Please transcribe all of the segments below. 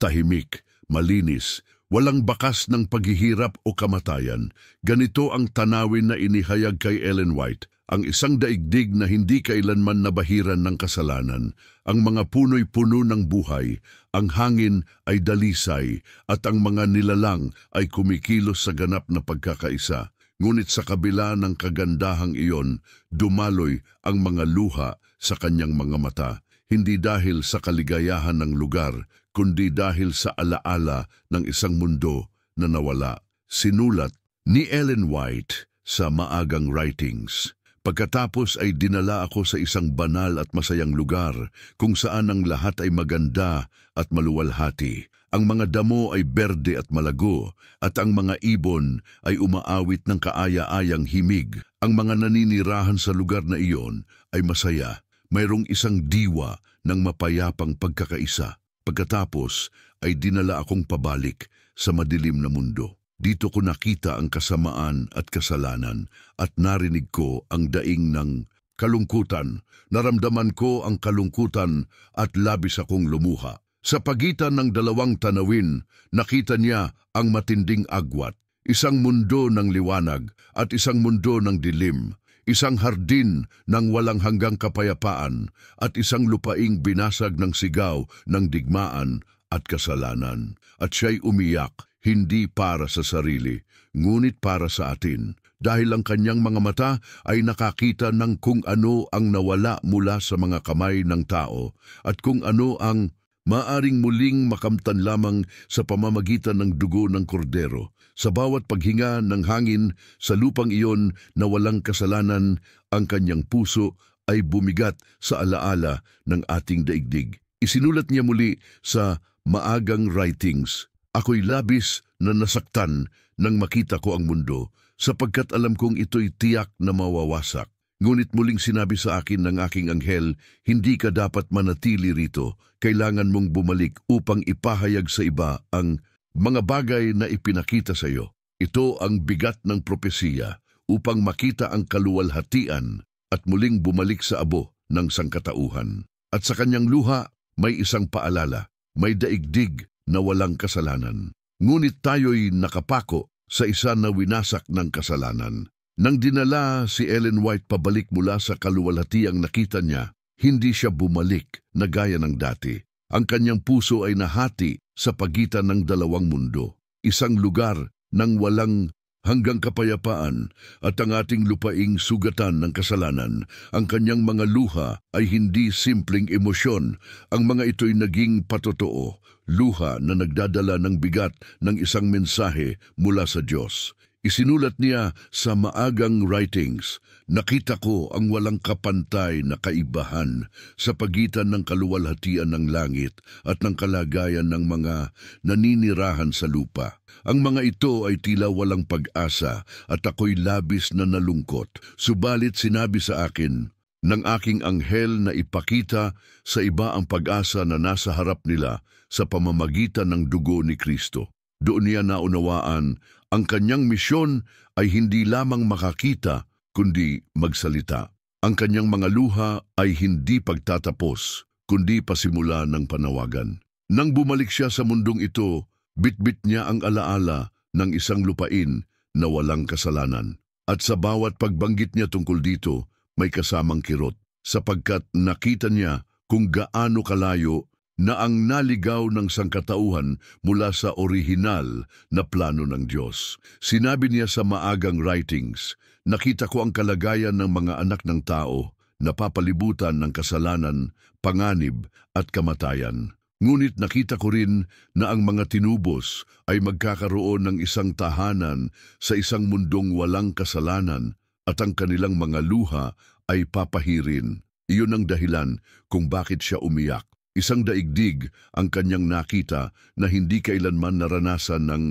tahimik, malinis, walang bakas ng paghihirap o kamatayan. Ganito ang tanawin na inihayag kay Ellen White, ang isang daigdig na hindi kailanman nabahiran ng kasalanan. Ang mga puno'y puno ng buhay, ang hangin ay dalisay, at ang mga nilalang ay kumikilos sa ganap na pagkakaisa. Ngunit sa kabila ng kagandahang iyon, dumaloy ang mga luha sa kanyang mga mata, hindi dahil sa kaligayahan ng lugar, kundi dahil sa alaala ng isang mundo na nawala. Sinulat ni Ellen White sa Maagang Writings. Pagkatapos ay dinala ako sa isang banal at masayang lugar kung saan ang lahat ay maganda at maluwalhati. Ang mga damo ay berde at malago at ang mga ibon ay umaawit ng kaaya-ayang himig. Ang mga naninirahan sa lugar na iyon ay masaya. Mayroong isang diwa ng mapayapang pagkakaisa. Pagkatapos ay dinala akong pabalik sa madilim na mundo. Dito ko nakita ang kasamaan at kasalanan at narinig ko ang daing ng kalungkutan. Naramdaman ko ang kalungkutan at labis akong lumuha. Sa pagitan ng dalawang tanawin, nakita niya ang matinding agwat. Isang mundo ng liwanag at isang mundo ng dilim. Isang hardin ng walang hanggang kapayapaan at isang lupaing binasag ng sigaw ng digmaan at kasalanan. At siya'y umiyak, hindi para sa sarili, ngunit para sa atin. Dahil ang kanyang mga mata ay nakakita ng kung ano ang nawala mula sa mga kamay ng tao at kung ano ang maaring muling makamtan lamang sa pamamagitan ng dugo ng kordero. Sa bawat paghinga ng hangin sa lupang iyon na walang kasalanan, ang kanyang puso ay bumigat sa alaala ng ating daigdig. Isinulat niya muli sa Maagang Writings, "Ako'y labis na nasaktan nang makita ko ang mundo, sapagkat alam kong ito'y tiyak na mawawasak. Ngunit muling sinabi sa akin ng aking anghel, hindi ka dapat manatili rito. Kailangan mong bumalik upang ipahayag sa iba ang mga bagay na ipinakita sa iyo. Ito ang bigat ng propesiya upang makita ang kaluwalhatian at muling bumalik sa abo ng sangkatauhan." At sa kanyang luha, may isang paalala, may daigdig na walang kasalanan. Ngunit tayo'y nakapako sa isa na winasak ng kasalanan. Nang dinala si Ellen White pabalik mula sa kaluwalhatiang nakita niya, hindi siya bumalik na gaya ng dati. Ang kanyang puso ay nahati sa pagitan ng dalawang mundo. Isang lugar ng walang hanggang kapayapaan at ang ating lupaing sugatan ng kasalanan. Ang kanyang mga luha ay hindi simpleng emosyon. Ang mga ito'y naging patotoo, luha na nagdadala ng bigat ng isang mensahe mula sa Diyos. Isinulat niya sa Maagang Writings, "Nakita ko ang walang kapantay na kaibahan sa pagitan ng kaluwalhatian ng langit at ng kalagayan ng mga naninirahan sa lupa. Ang mga ito ay tila walang pag-asa at ako'y labis na nalungkot. Subalit sinabi sa akin ng aking anghel na ipakita sa iba ang pag-asa na nasa harap nila sa pamamagitan ng dugo ni Kristo." Doon niya naunawaan ang kanyang misyon ay hindi lamang makakita, kundi magsalita. Ang kanyang mga luha ay hindi pagtatapos, kundi pasimula ng panawagan. Nang bumalik siya sa mundong ito, bitbit niya ang alaala ng isang lupain na walang kasalanan. At sa bawat pagbanggit niya tungkol dito, may kasamang kirot, sapagkat nakita niya kung gaano kalayo na ang naligaw ng sangkatauhan mula sa orihinal na plano ng Diyos. Sinabi niya sa Maagang Writings, "Nakita ko ang kalagayan ng mga anak ng tao na papalibutan ng kasalanan, panganib at kamatayan. Ngunit nakita ko rin na ang mga tinubos ay magkakaroon ng isang tahanan sa isang mundong walang kasalanan at ang kanilang mga luha ay papahirin." Iyon ang dahilan kung bakit siya umiyak. Isang daigdig ang kanyang nakita na hindi kailanman naranasan ng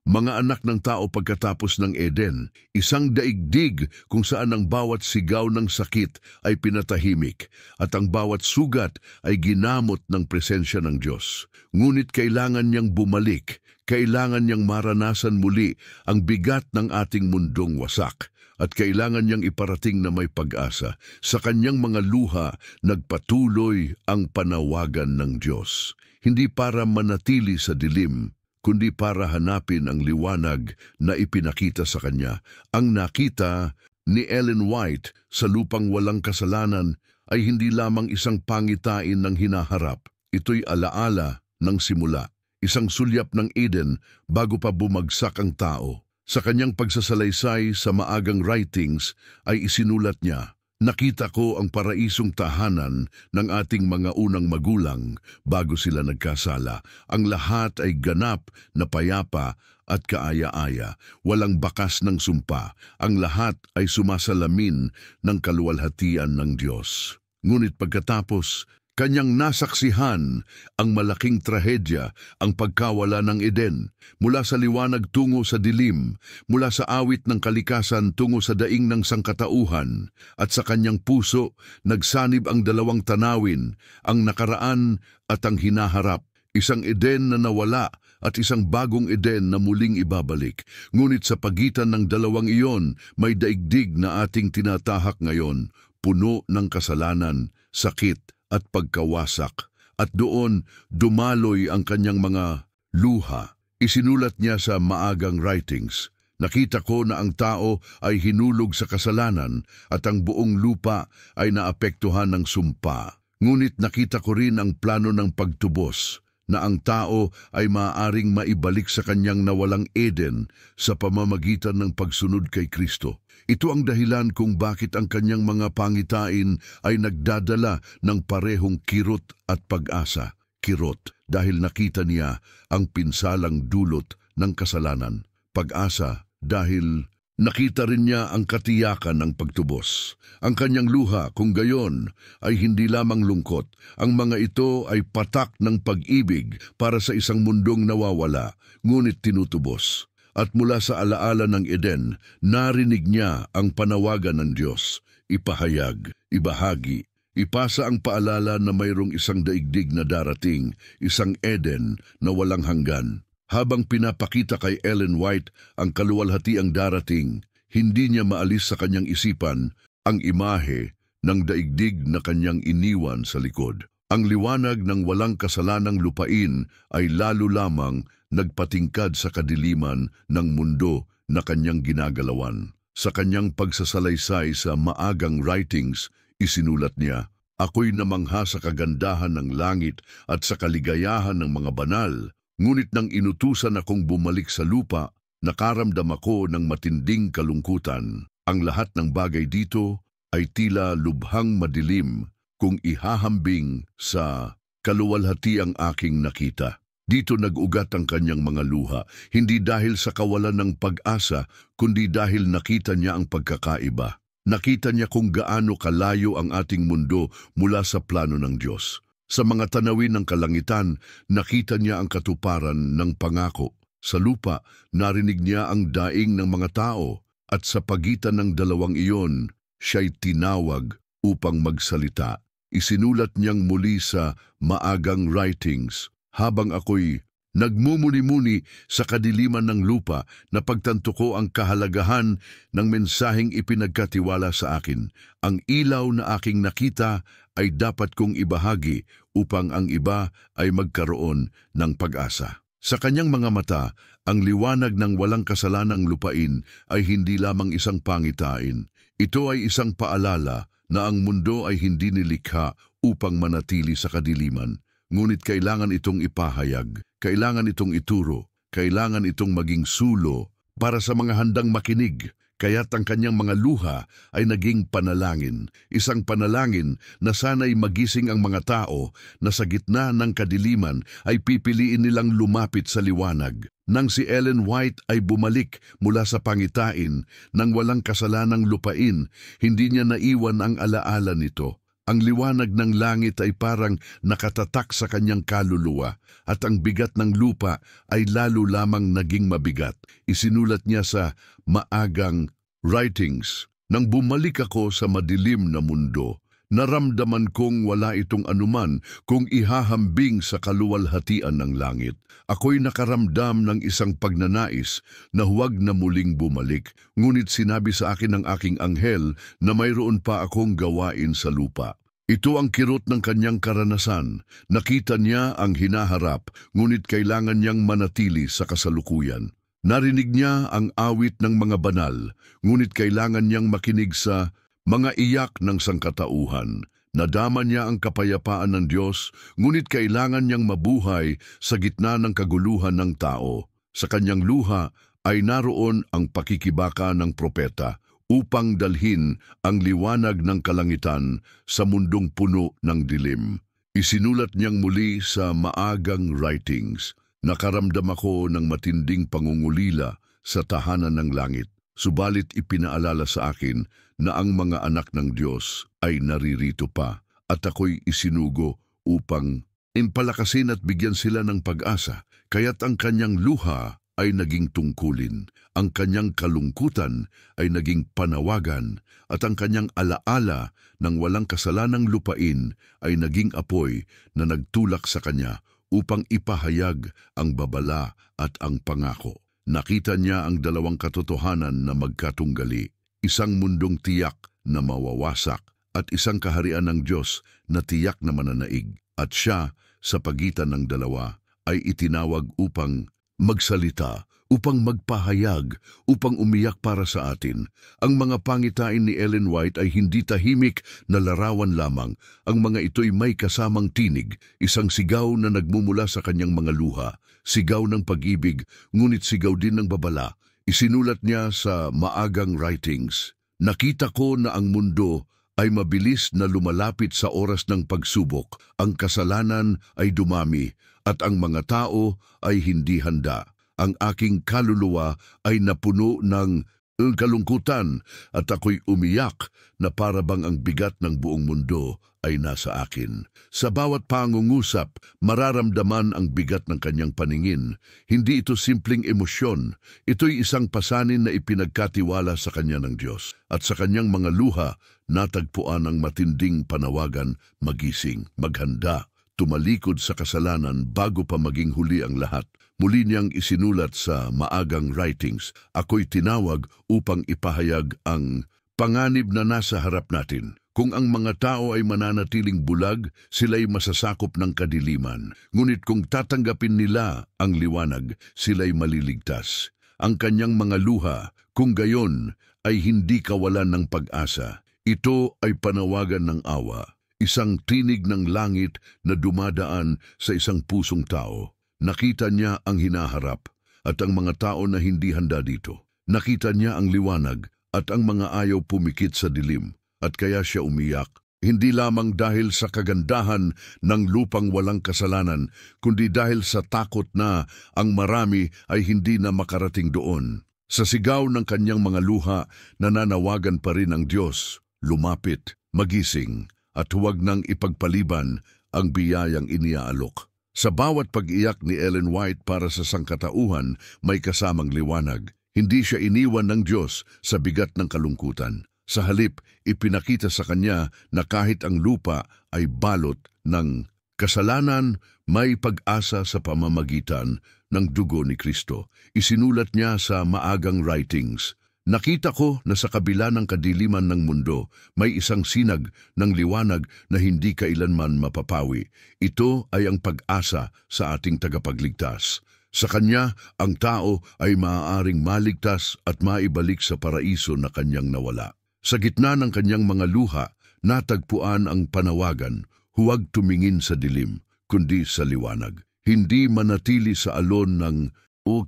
mga anak ng tao pagkatapos ng Eden. Isang daigdig kung saan ang bawat sigaw ng sakit ay pinatahimik at ang bawat sugat ay ginamot ng presensya ng Diyos. Ngunit kailangan niyang bumalik, kailangan niyang maranasan muli ang bigat ng ating mundong wasak. at kailangan niyang iparating na may pag-asa. Sa kanyang mga luha, nagpatuloy ang panawagan ng Diyos. Hindi para manatili sa dilim, kundi para hanapin ang liwanag na ipinakita sa kanya. Ang nakita ni Ellen White sa lupang walang kasalanan ay hindi lamang isang pangitain ng hinaharap. Ito'y alaala ng simula, isang sulyap ng Eden bago pa bumagsak ang tao. Sa kanyang pagsasalaysay sa maagang writings ay isinulat niya, "Nakita ko ang paraisong tahanan ng ating mga unang magulang bago sila nagkasala. Ang lahat ay ganap na payapa at kaaya-aya, walang bakas ng sumpa. Ang lahat ay sumasalamin ng kaluwalhatian ng Diyos." Ngunit pagkatapos, kanyang nasaksihan ang malaking trahedya, ang pagkawala ng Eden. Mula sa liwanag tungo sa dilim, mula sa awit ng kalikasan tungo sa daing ng sangkatauhan, at sa kanyang puso nagsanib ang dalawang tanawin, ang nakaraan at ang hinaharap. Isang Eden na nawala at isang bagong Eden na muling ibabalik. Ngunit sa pagitan ng dalawang iyon, may daigdig na ating tinatahak ngayon, puno ng kasalanan, sakit, at pagkawasak, at doon dumaloy ang kanyang mga luha. Isinulat niya sa maagang writings, "Nakita ko na ang tao ay hinulog sa kasalanan at ang buong lupa ay naapektuhan ng sumpa. Ngunit nakita ko rin ang plano ng pagtubos, na ang tao ay maaaring maibalik sa kanyang nawalang Eden sa pamamagitan ng pagsunod kay Kristo. Ito ang dahilan kung bakit ang kanyang mga pangitain ay nagdadala ng parehong kirot at pag-asa. Kirot, dahil nakita niya ang pinsalang dulot ng kasalanan. Pag-asa, dahil nakita rin niya ang katiyakan ng pagtubos. Ang kanyang luha, kung gayon, ay hindi lamang lungkot. Ang mga ito ay patak ng pag-ibig para sa isang mundong nawawala, ngunit tinutubos. At mula sa alaala ng Eden, narinig niya ang panawagan ng Diyos. Ipahayag, ibahagi, ipasa ang paalala na mayroong isang daigdig na darating, isang Eden na walang hanggan. Habang pinapakita kay Ellen White ang kaluwalhatiang darating, hindi niya maalis sa kanyang isipan ang imahe ng daigdig na kanyang iniwan sa likod. Ang liwanag ng walang kasalanang lupain ay lalo lamang nagpatingkad sa kadiliman ng mundo na kanyang ginagalawan. Sa kanyang pagsasalaysay sa maagang writings, isinulat niya, "Ako'y namangha sa kagandahan ng langit at sa kaligayahan ng mga banal. Ngunit nang inutusan akong bumalik sa lupa, nakaramdam ako ng matinding kalungkutan. Ang lahat ng bagay dito ay tila lubhang madilim kung ihahambing sa kaluwalhatiang aking nakita." Dito nag-ugat ang kanyang mga luha, hindi dahil sa kawalan ng pag-asa, kundi dahil nakita niya ang pagkakaiba. Nakita niya kung gaano kalayo ang ating mundo mula sa plano ng Diyos. Sa mga tanawin ng kalangitan, nakita niya ang katuparan ng pangako. Sa lupa, narinig niya ang daing ng mga tao, at sa pagitan ng dalawang iyon, siya'y tinawag upang magsalita. Isinulat niyang muli sa maagang writings, "Habang ako'y nagmumuni-muni sa kadiliman ng lupa, napagtanto ko ang kahalagahan ng mensaheng ipinagkatiwala sa akin. Ang ilaw na aking nakita ay dapat kong ibahagi upang ang iba ay magkaroon ng pag-asa." Sa kanyang mga mata, ang liwanag ng walang kasalanang lupain ay hindi lamang isang pangitain. Ito ay isang paalala na ang mundo ay hindi nilikha upang manatili sa kadiliman. Ngunit kailangan itong ipahayag, kailangan itong ituro, kailangan itong maging sulo para sa mga handang makinig. Kaya't ang kanyang mga luha ay naging panalangin, isang panalangin na sana'y magising ang mga tao na sa gitna ng kadiliman ay pipiliin nilang lumapit sa liwanag. Nang si Ellen White ay bumalik mula sa pangitain ng walang kasalanang lupain, hindi niya naiwan ang alaala nito. Ang liwanag ng langit ay parang nakatatak sa kanyang kaluluwa at ang bigat ng lupa ay lalo lamang naging mabigat. Isinulat niya sa maagang writings, "Nang bumalik ako sa madilim na mundo, Naramdaman kong wala itong anuman kung ihahambing sa kaluwalhatian ng langit. Ako'y nakaramdam ng isang pagnanais na huwag na muling bumalik, ngunit sinabi sa akin ng aking anghel na mayroon pa akong gawain sa lupa. Ito ang kirot ng kanyang karanasan. Nakita niya ang hinaharap, ngunit kailangan niyang manatili sa kasalukuyan. Narinig niya ang awit ng mga banal, ngunit kailangan niyang makinig sa mga iyak ng sangkatauhan. Nadama niya ang kapayapaan ng Diyos, ngunit kailangan niyang mabuhay sa gitna ng kaguluhan ng tao. Sa kanyang luha ay naroon ang pakikibaka ng propeta upang dalhin ang liwanag ng kalangitan sa mundong puno ng dilim. Isinulat niyang muli sa maagang writings. Nakaramdam ako ng matinding pangungulila sa tahanan ng langit. Subalit ipinaalala sa akin na ang mga anak ng Diyos ay naririto pa at ako'y isinugo upang impalakasin at bigyan sila ng pag-asa. Kaya't ang kanyang luha ay naging tungkulin, ang kanyang kalungkutan ay naging panawagan, at ang kanyang alaala ng walang kasalanang lupain ay naging apoy na nagtulak sa kanya upang ipahayag ang babala at ang pangako. Nakita niya ang dalawang katotohanan na magkatunggali, isang mundong tiyak na mawawasak at isang kaharian ng Diyos na tiyak na mananaig. At siya, sa pagitan ng dalawa, ay itinawag upang magsalita, upang magpahayag, upang umiyak para sa atin. Ang mga pangitain ni Ellen White ay hindi tahimik na larawan lamang. Ang mga ito'y may kasamang tinig, isang sigaw na nagmumula sa kanyang mga luha, sigaw ng pag-ibig, ngunit sigaw din ng babala. Isinulat niya sa maagang writings, "Nakita ko na ang mundo ay mabilis na lumalapit sa oras ng pagsubok. Ang kasalanan ay dumami at ang mga tao ay hindi handa. Ang aking kaluluwa ay napuno ng kalungkutan at ako'y umiyak na para bang ang bigat ng buong mundo ay nasa akin." Sa bawat pangungusap, mararamdaman ang bigat ng kanyang paningin. Hindi ito simpleng emosyon. Ito'y isang pasanin na ipinagkatiwala sa kanya ng Diyos. At sa kanyang mga luha, natagpuan ang matinding panawagan, magising, maghanda, tumalikod sa kasalanan bago pa maging huli ang lahat. Muli niyang isinulat sa maagang writings, "Ako'y tinawag upang ipahayag ang panganib na nasa harap natin. Kung ang mga tao ay mananatiling bulag, sila'y masasakop ng kadiliman. Ngunit kung tatanggapin nila ang liwanag, sila'y maliligtas." Ang kanyang mga luha, kung gayon, ay hindi kawalan ng pag-asa. Ito ay panawagan ng awa, isang tinig ng langit na dumadaan sa isang pusong tao. Nakita niya ang hinaharap at ang mga tao na hindi handa dito. Nakita niya ang liwanag at ang mga ayaw pumikit sa dilim. At kaya siya umiyak, hindi lamang dahil sa kagandahan ng lupang walang kasalanan, kundi dahil sa takot na ang marami ay hindi na makarating doon. Sa sigaw ng kanyang mga luha, nananawagan pa rin ang Diyos, lumapit, magising, at huwag nang ipagpaliban ang biyayang iniaalok. Sa bawat pag-iyak ni Ellen White para sa sangkatauhan, may kasamang liwanag. Hindi siya iniwan ng Diyos sa bigat ng kalungkutan. Sa halip, ipinakita sa kanya na kahit ang lupa ay balot ng kasalanan, may pag-asa sa pamamagitan ng dugo ni Kristo. Isinulat niya sa maagang writings, "Nakita ko na sa kabila ng kadiliman ng mundo, may isang sinag ng liwanag na hindi kailanman mapapawi. Ito ay ang pag-asa sa ating tagapagligtas. Sa kanya, ang tao ay maaaring maligtas at maibalik sa paraiso na kanyang nawala." Sa gitna ng kanyang mga luha, natagpuan ang panawagan, huwag tumingin sa dilim, kundi sa liwanag. Hindi manatili sa alon ng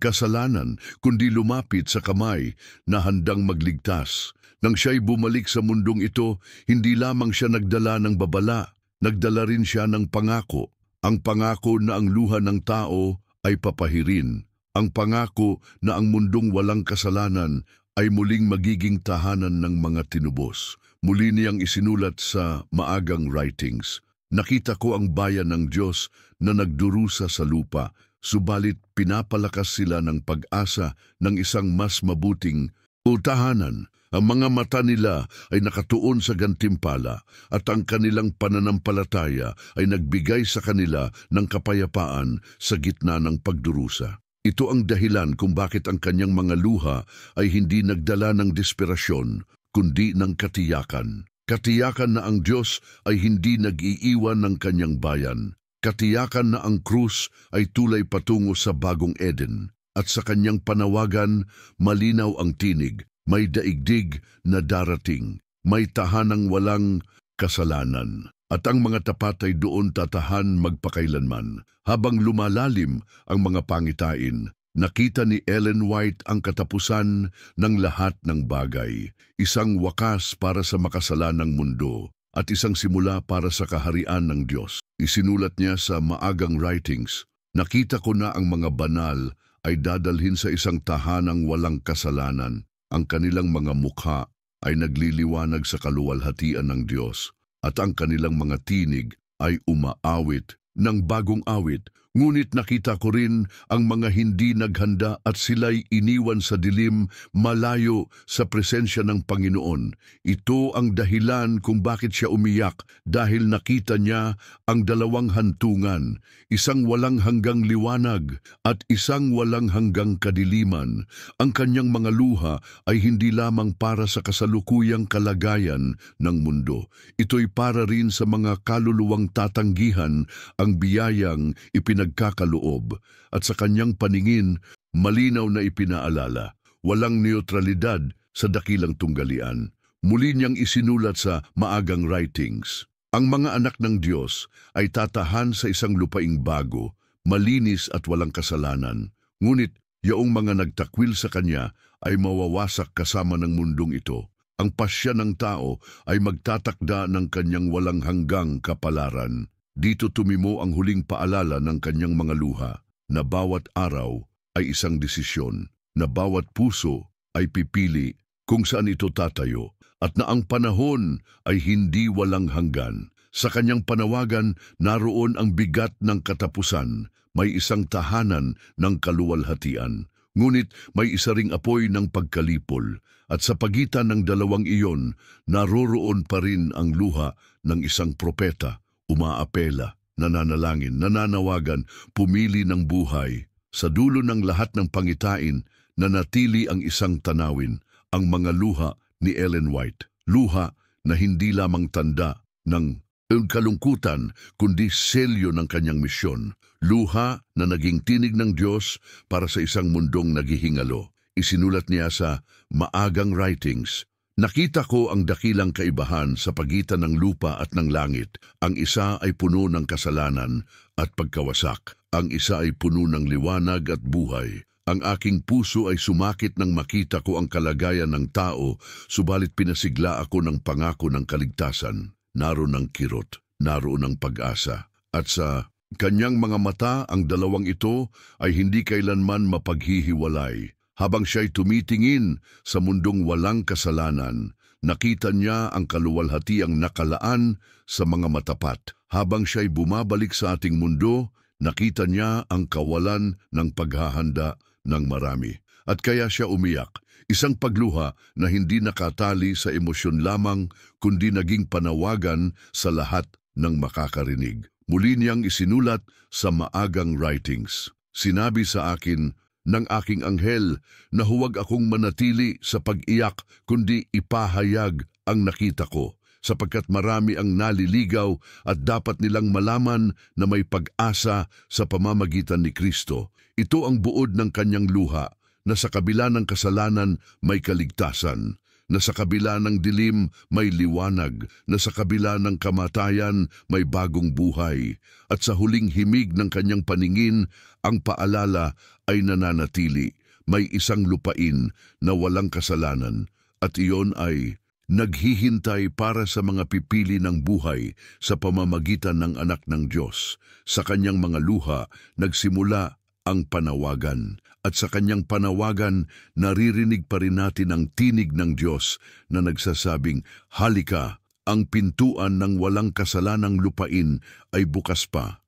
kasalanan, kundi lumapit sa kamay na handang magligtas. Nang siya'y bumalik sa mundong ito, hindi lamang siya nagdala ng babala, nagdala rin siya ng pangako. Ang pangako na ang luha ng tao ay papahirin. Ang pangako na ang mundong walang kasalanan ay muling magiging tahanan ng mga tinubos. Muli niyang isinulat sa maagang writings, "Nakita ko ang bayan ng Diyos na nagdurusa sa lupa, subalit pinapalakas sila ng pag-asa ng isang mas mabuting o tahanan. Ang mga mata nila ay nakatuon sa gantimpala at ang kanilang pananampalataya ay nagbigay sa kanila ng kapayapaan sa gitna ng pagdurusa. Ito ang dahilan kung bakit ang kanyang mga luha ay hindi nagdala ng desperasyon, kundi ng katiyakan. Katiyakan na ang Diyos ay hindi nag-iiwan ng kanyang bayan. Katiyakan na ang krus ay tulay patungo sa bagong Eden. At sa kanyang panawagan, malinaw ang tinig. May daigdig na darating, may tahanang walang kasalanan, at ang mga tapat ay doon tatahan magpakailanman. Habang lumalalim ang mga pangitain, nakita ni Ellen White ang katapusan ng lahat ng bagay, isang wakas para sa makasalanang mundo, at isang simula para sa kaharian ng Diyos. Isinulat niya sa maagang writings, nakita ko na ang mga banal ay dadalhin sa isang tahanang walang kasalanan. Ang kanilang mga mukha ay nagliliwanag sa kaluwalhatian ng Diyos at ang kanilang mga tinig ay umaawit ng bagong awit. Ngunit nakita ko rin ang mga hindi naghanda at sila'y iniwan sa dilim malayo sa presensya ng Panginoon. Ito ang dahilan kung bakit siya umiyak dahil nakita niya ang dalawang hantungan, isang walang hanggang liwanag at isang walang hanggang kadiliman. Ang kanyang mga luha ay hindi lamang para sa kasalukuyang kalagayan ng mundo. Ito'y para rin sa mga kaluluwang tatanggihan ang biyayang ipinagkakaloob, at sa kanyang paningin, malinaw na ipinaalala, walang neutralidad sa dakilang tunggalian. Muli niyang isinulat sa maagang writings, ang mga anak ng Diyos ay tatahan sa isang lupaing bago, malinis at walang kasalanan. Ngunit yaong mga nagtakwil sa kanya ay mawawasak kasama ng mundong ito. Ang pasya ng tao ay magtatakda ng kanyang walang hanggang kapalaran. Dito tumimo ang huling paalala ng kanyang mga luha, na bawat araw ay isang desisyon, na bawat puso ay pipili kung saan ito tatayo, at na ang panahon ay hindi walang hanggan. Sa kanyang panawagan, naroon ang bigat ng katapusan, may isang tahanan ng kaluwalhatian. Ngunit may isa ring apoy ng pagkalipol, at sa pagitan ng dalawang iyon, naroroon pa rin ang luha ng isang propeta. Umaapela, nananalangin, nananawagan, pumili ng buhay. Sa dulo ng lahat ng pangitain, nanatili ang isang tanawin, ang mga luha ni Ellen White. Luha na hindi lamang tanda ng kalungkutan, kundi selyo ng kanyang misyon. Luha na naging tinig ng Diyos para sa isang mundong naghihingalo. Isinulat niya sa maagang writings, nakita ko ang dakilang kaibahan sa pagitan ng lupa at ng langit. Ang isa ay puno ng kasalanan at pagkawasak. Ang isa ay puno ng liwanag at buhay. Ang aking puso ay sumakit nang makita ko ang kalagayan ng tao, subalit pinasigla ako ng pangako ng kaligtasan. Naroon ang kirot, naroon ang pag-asa. At sa kanyang mga mata, ang dalawang ito ay hindi kailanman mapaghihiwalay. Habang siya'y tumitingin sa mundong walang kasalanan, nakita niya ang kaluwalhatiang nakalaan sa mga matapat. Habang siya'y bumabalik sa ating mundo, nakita niya ang kawalan ng paghahanda ng marami. At kaya siya umiyak, isang pagluha na hindi nakatali sa emosyon lamang, kundi naging panawagan sa lahat ng makakarinig. Muli niyang isinulat sa maagang writings, sinabi sa akin ng aking anghel na huwag akong manatili sa pag-iyak kundi ipahayag ang nakita ko, sapagkat marami ang naliligaw at dapat nilang malaman na may pag-asa sa pamamagitan ni Kristo. Ito ang buod ng kanyang luha, na sa kabila ng kasalanan may kaligtasan, na sa kabila ng dilim may liwanag, na sa kabila ng kamatayan may bagong buhay, at sa huling himig ng kanyang paningin, ang paalala ay nananatili. May isang lupain na walang kasalanan, at iyon ay naghihintay para sa mga pipili ng buhay sa pamamagitan ng anak ng Diyos. Sa kanyang mga luha, nagsimula ang panawagan. At sa kanyang panawagan, naririnig pa rin natin ang tinig ng Diyos na nagsasabing, halika, ang pintuan ng walang kasalanang lupain ay bukas pa.